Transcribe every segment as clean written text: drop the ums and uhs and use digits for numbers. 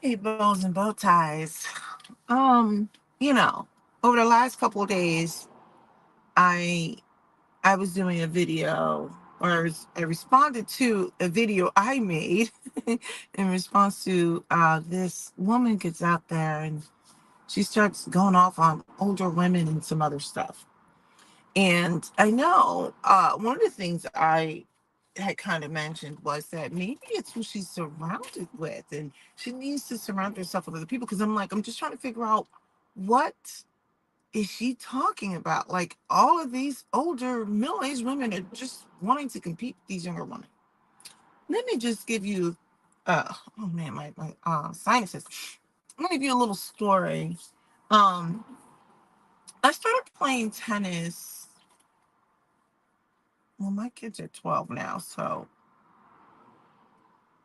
Hey, bows and bow ties. Um, you know, over the last couple of days, I I was doing a video, or I responded to a video I made in response to this woman gets out there and she starts going off on older women and some other stuff. And I know one of the things I had kind of mentioned was that maybe it's who she's surrounded with, and she needs to surround herself with other people. Because I'm just trying to figure out what is she talking about. Like all of these older middle-aged women are just wanting to compete with these younger women. Let me just give you, oh man, my sinuses. Let me give you a little story. Um, I started playing tennis. Well, my kids are 12 now, so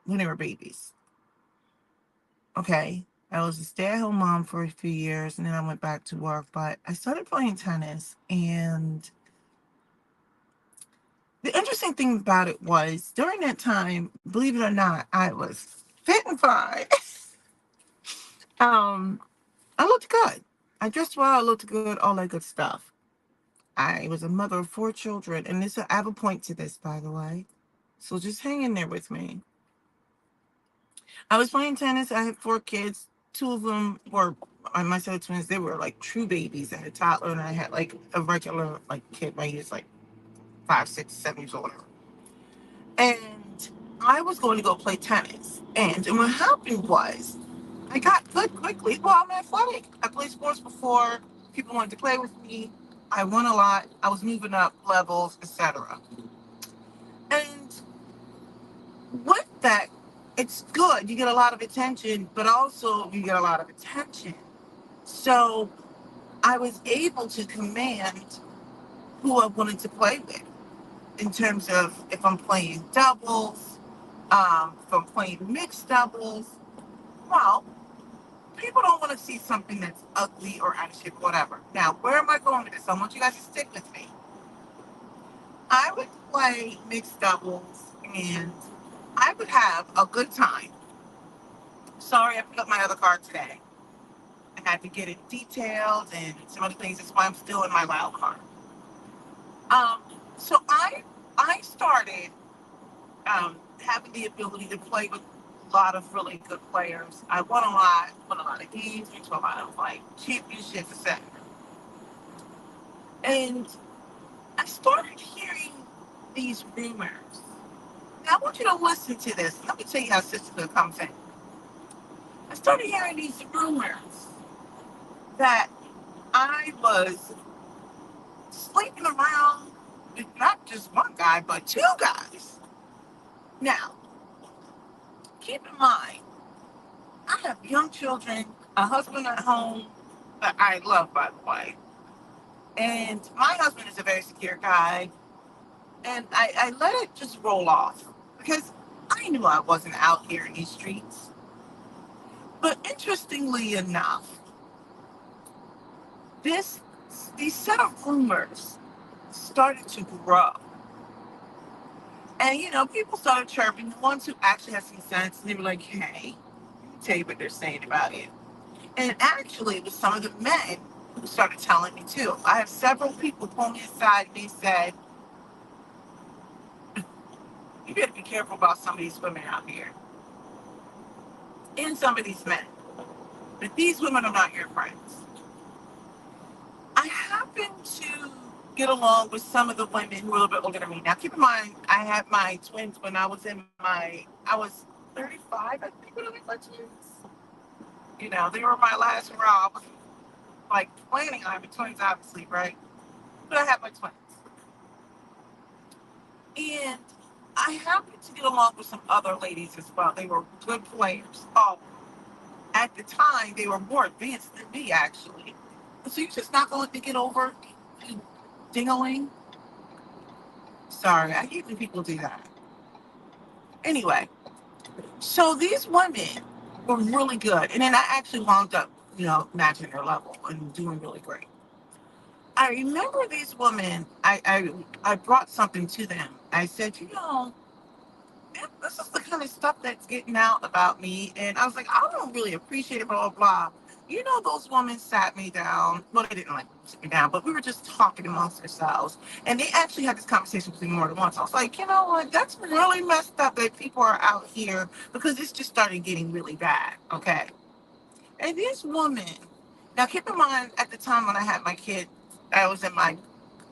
when they were babies. Okay. I was a stay at home mom for a few years and then I went back to work. But I started playing tennis. And the interesting thing about it was during that time, believe it or not, I was fit and fine. um, I looked good. I dressed well, I looked good, all that good stuff. I was a mother of four children. And this, I have a point to this, by the way. So just hang in there with me. I was playing tennis. I had four kids. Two of them were my set of twins. They were like true babies. I had a toddler and I had like a regular like kid. My age like 5, 6, 7 years old. And I was going to go play tennis. And what happened was I got good quickly. Well, I'm athletic. I played sports before. People wanted to play with me. I won a lot. I was moving up levels, etc. And with that, it's good. You get a lot of attention, but also you get a lot of attention. So I was able to command who I wanted to play with in terms of if I'm playing doubles, if I'm playing mixed doubles. Well, people don't want to see something that's ugly or out of shape, whatever. Now, where am I going with this? I want you guys to stick with me. I would play mixed doubles and I would have a good time. Sorry, I picked up my other car today. I had to get it detailed and some other things. That's why I'm still in my loud car. Um, so I started having the ability to play with a lot of really good players. I won a lot of games, went to a lot of like championships, etc. And I started hearing these rumors. Now I want you to listen to this. Let me tell you how Sisterhood comes in. I started hearing these rumors that I was sleeping around with not just one guy, but two guys. Now, keep in mind, I have young children, a husband at home that I love, by the way. And my husband is a very secure guy. And I let it just roll off because I knew I wasn't out here in these streets. But interestingly enough, this these set of rumors started to grow. And people started chirping. The ones who actually had some sense, and they were like, "Hey, let me tell you what they're saying about you." And actually, it was some of the men who started telling me too. I have several people pull me aside and they said, "You better be careful about some of these women out here and some of these men. But these women are not your friends." I happen to get along with some of the women who are a little bit older than me. Now, keep in mind, I had my twins when I was 35, I think, when I had my twins. They were my last hurrah. I was like planning on having twins, obviously, right? But I had my twins. And I happened to get along with some other ladies as well. They were good players. Oh, at the time, they were more advanced than me, actually. So you're just not going to let me get over dingling? Sorry, I hate when people do that. Anyway, so these women were really good. And then I actually wound up, matching their level and doing really great. I remember these women, I brought something to them. I said, this is the kind of stuff that's getting out about me. And I was like, I don't really appreciate it, blah, blah, blah. Those women sat me down. Well, they didn't like sit me down, but we were just talking amongst ourselves. And they actually had this conversation with me more than once. I was like, you know what? That's really messed up that people are out here because this just started getting really bad. Okay. And this woman, now keep in mind, at the time when I had my kid, I was in my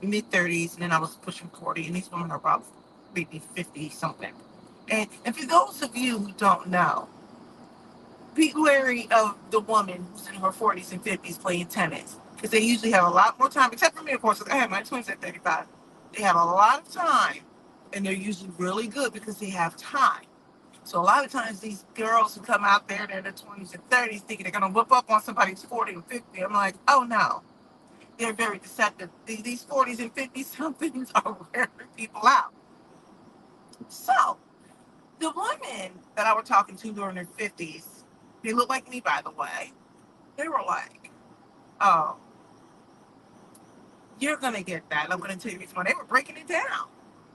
mid 30s and then I was pushing 40, and these women are about maybe 50 something. And for those of you who don't know, be wary of the woman who's in her 40s and 50s playing tennis because they usually have a lot more time, except for me, of course, 'cause I have my twins at 35. They have a lot of time and they're usually really good because they have time. So a lot of times these girls who come out there, they're in their 20s and 30s thinking they're going to whip up on somebody who's 40 or 50. I'm like, oh no, they're very deceptive. These 40s and 50s somethings are wearing people out. So the women that I were talking to during their 50s, they look like me, by the way. They were like, oh, you're going to get that. I'm going to tell you this one. They were breaking it down.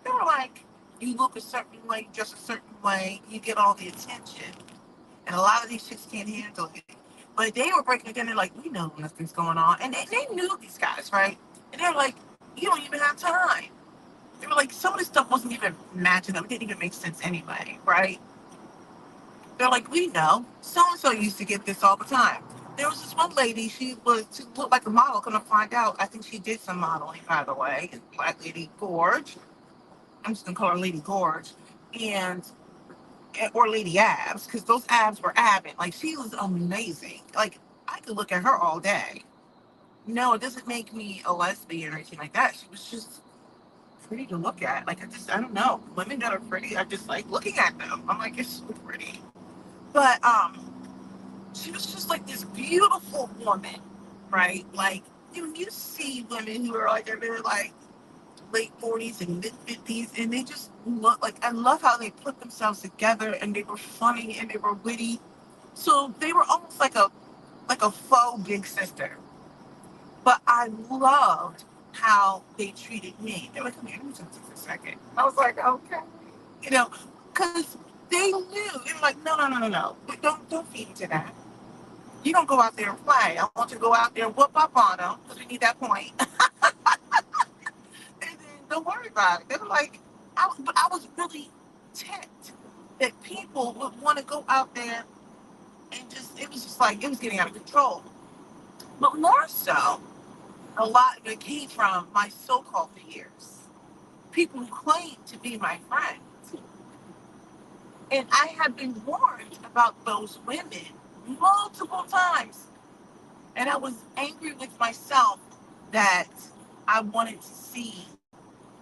They were like, you look a certain way, dress a certain way, you get all the attention. And a lot of these chicks can't handle it. But they were breaking it down. They're like, we know nothing's going on. And they knew these guys, right? And they were like, you don't even have time. They were like, some of this stuff wasn't even matching up. It didn't even make sense anyway, right? They're like, we know. So and so used to get this all the time. There was this one lady, she looked like a model. Gonna find out. I think she did some modeling, by the way. Black Lady Gorge. I'm just gonna call her Lady Gorge. And or Lady Abs, because those abs were abbing. Like she was amazing. Like I could look at her all day. No, it doesn't make me a lesbian or anything like that. She was just pretty to look at. Like I don't know. Women that are pretty, I just like looking at them. I'm like, it's so pretty. But she was just like this beautiful woman, right? Like you see women who are like they're like late 40s and mid 50s, and they just look like I love how they put themselves together, and they were funny and they were witty. So they were almost like a faux big sister. But I loved how they treated me. They were like, come here, let me talk to you for a second. I was like, okay, you know, because they knew. They were like, no. Don't feed into that. You don't go out there and play. I want you to go out there and whoop up on them because we need that point. And then don't worry about it. They were like, but I was really ticked that people would want to go out there and it was just like, it was getting out of control. But more so, a lot of it came from my so-called peers, people who claim to be my friends. And I have been warned about those women multiple times. And I was angry with myself that I wanted to see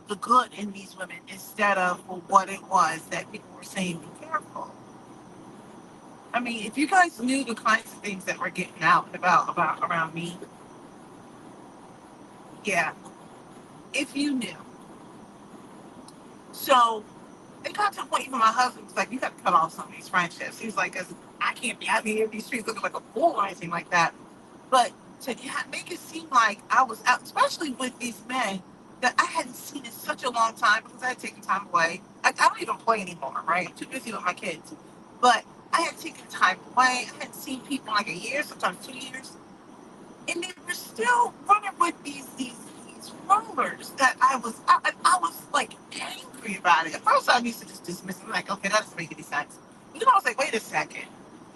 the good in these women instead of what it was that people were saying, be careful. I mean, if you guys knew the kinds of things that were getting out about around me, yeah, if you knew. So it got to the point even my husband was like, you got to cut off some of these friendships. He was like, because I can't be out here in these streets looking like a fool or anything like that. But to make it seem like I was out, especially with these men that I hadn't seen in such a long time because I had taken time away. I don't even play anymore, right? I'm too busy with my kids. But I had taken time away. I hadn't seen people in like a year, sometimes 2 years. And they were still running with these rumors that I was like angry about it. At first I used to just dismiss it, like, okay, that doesn't make any sense. But then I was like, wait a second.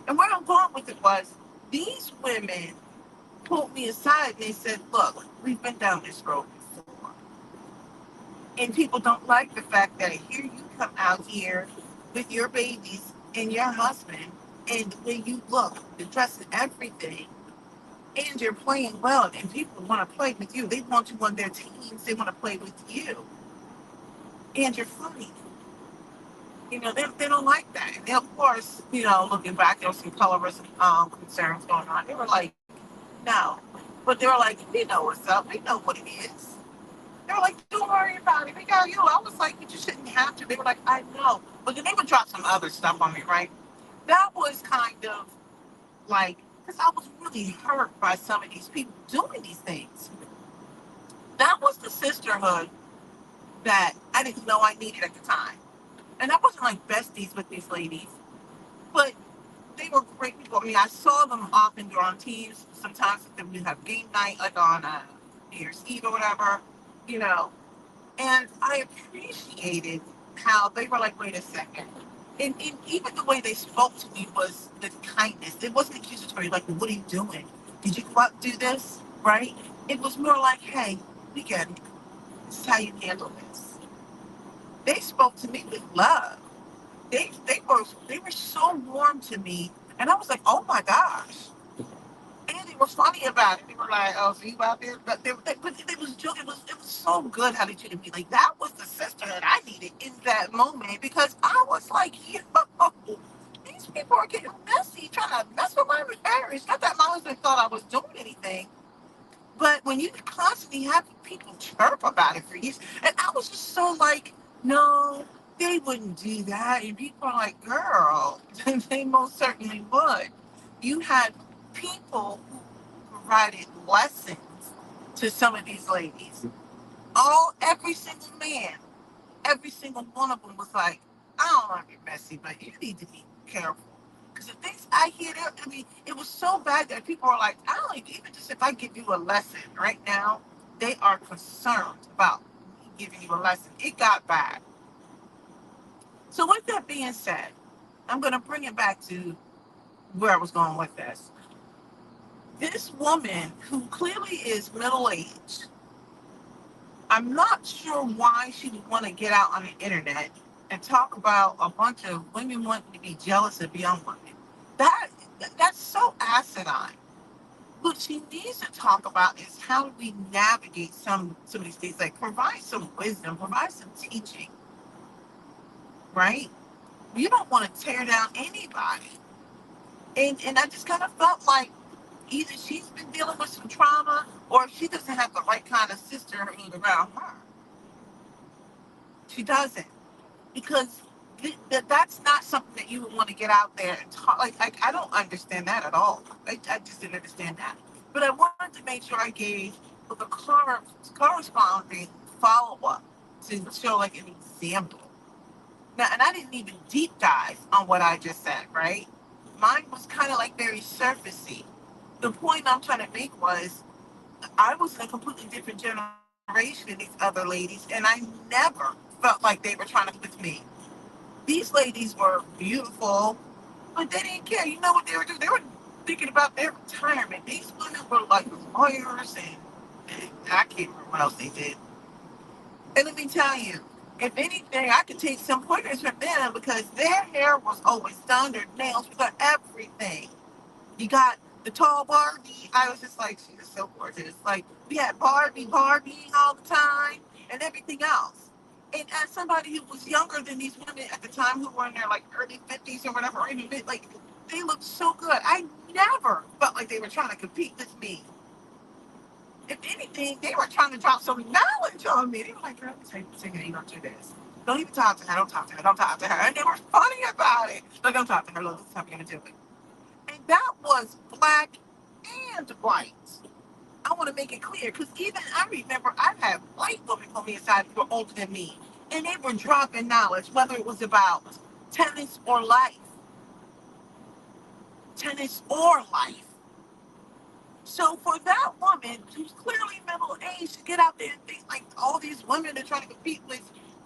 And where I'm going with it was these women pulled me aside and they said, look, we've been down this road before. And people don't like the fact that here you come out here with your babies and your husband, and when you look, the dress and everything, and you're playing well, and people want to play with you. They want you on their teams. They want to play with you. And you're funny. They don't like that. And of course, looking back, there was some colorist concerns going on. They were like, no. But they were like, we know what's up. We know what it is. They were like, don't worry about it. We got you. I was like, but you shouldn't have to. They were like, I know. But then they would drop some other stuff on me, right? That was kind of like, because I was really hurt by some of these people doing these things. That was the sisterhood that I didn't know I needed at the time. And I wasn't like besties with these ladies, but they were great people. I mean, I saw them often. They're on teams. Sometimes we have game night, like on New Year's Eve or whatever, you know. And I appreciated how they were like, wait a second. And even the way they spoke to me was with kindness. It wasn't accusatory, like, what are you doing? Did you go out and do this? Right? It was more like, hey, we get it. This is how you handle this. They spoke to me with love. They were so warm to me. And I was like, oh my gosh. And they were funny about it. They were like, "Oh, so you out there?" But it was it was so good how they treated me. Like that was the sisterhood I needed in that moment because I was like, "Yo, these people are getting messy, trying to mess with my marriage." Not that my husband thought I was doing anything, but when you constantly have people chirp about it for years, and I was just so like, "No, they wouldn't do that." And people are like, "Girl, they most certainly would." You had people provided lessons to some of these ladies. Every single man, every single one of them was like, I don't want to be messy, but you need to be careful. Because the things I hear there, I mean, it was so bad that people are like, I don't even just if I give you a lesson right now, they are concerned about me giving you a lesson. It got bad. So with that being said, I'm going to bring it back to where I was going with this. This woman who clearly is middle aged, I'm not sure why she would want to get out on the internet and talk about a bunch of women wanting to be jealous of young women. That that's so asinine. What she needs to talk about is how do we navigate some of these things, like provide some wisdom, provide some teaching, right? You don't want to tear down anybody. And I just kind of felt like either she's been dealing with some trauma or she doesn't have the right kind of sisterhood around her. She doesn't. Because that's not something that you would want to get out there and talk. Like I don't understand that at all. I just didn't understand that. But I wanted to make sure I gave the corresponding follow up to show like an example. Now, and I didn't even deep dive on what I just said, right? Mine was kind of like very surfacey. The point I'm trying to make was I was in a completely different generation than these other ladies, and I never felt like they were trying to be with me. These ladies were beautiful, but they didn't care. You know what they were doing? They were thinking about their retirement. These women were like lawyers, and I can't remember what else they did. And let me tell you, if anything, I could take some pointers from them because their hair was always done, their nails, we got everything. You got the tall Barbie. I was just like, she is so gorgeous. Like, we had Barbie all the time, and everything else. And as somebody who was younger than these women at the time, who were in their like early 50s or whatever, or even mid, like they looked so good. I never felt like they were trying to compete with me. If anything, they were trying to drop some knowledge on me. They were like, girl, take it, you don't do this. Don't even talk to her. Don't talk to her. Don't talk to her. And they were funny about it. Look, don't talk to her. Look, this is how we're going to do it. And that was black and white. I want to make it clear because even I remember I've had white women pull me aside who were older than me, and they were dropping knowledge, whether it was about tennis or life, tennis or life. So for that woman who's clearly middle aged to get out there and think like all these women are trying to compete with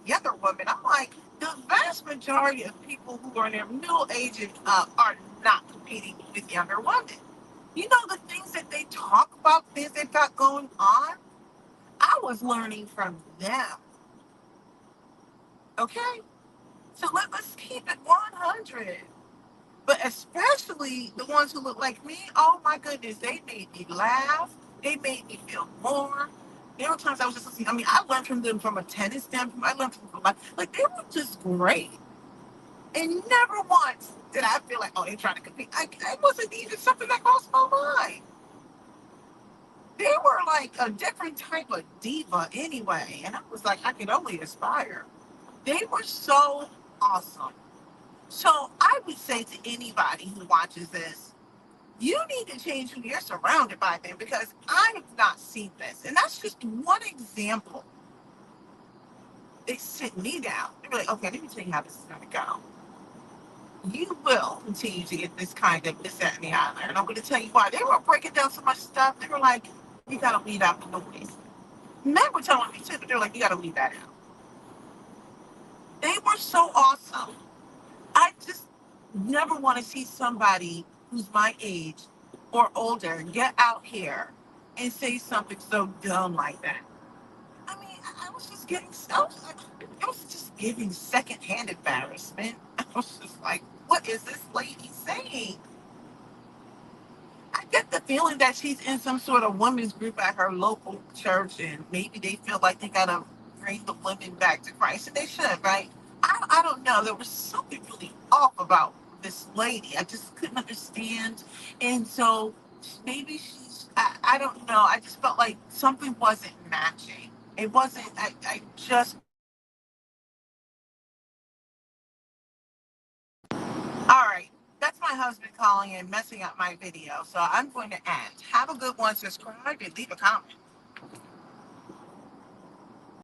younger women, I'm like, the vast majority of people who are in their middle age and up are not competing with younger women. You know the things that they talk about, things they've got going on. I was learning from them. Okay, so let's keep it 100. But especially the ones who look like me, oh my goodness, they made me laugh. They made me feel warm. There were times I was just listening. I mean, I learned from them from a tennis standpoint. I learned from them like they were just great. And never once did I feel like, oh, they're trying to compete. I wasn't even something that crossed my mind. They were like a different type of diva anyway. And I was like, I could only aspire. They were so awesome. So I would say to anybody who watches this, you need to change who you're surrounded by then because I have not seen this. And that's just one example they sit me down. They were like, okay, let me tell you how this is going to go. You will continue to get this kind of this, that, and the other. And I'm going to tell you why. They were breaking down so much stuff. They were like, you got to weed out the noise. Men were telling me too, but they were like, you got to weed that out. They were so awesome. I just never want to see somebody who's my age or older get out here and say something so dumb like that. I mean, I was just getting so. I was just giving secondhand embarrassment. I was just like, what is this lady saying? I get the feeling that she's in some sort of women's group at her local church, and maybe they feel like they gotta bring the women back to Christ, and they should, right? I don't know. There was something really off about this lady. I just couldn't understand, and so maybe she's. I don't know. I just felt like something wasn't matching. It wasn't. I just. All right. That's my husband calling and messing up my video. So I'm going to end. Have a good one. Subscribe and leave a comment.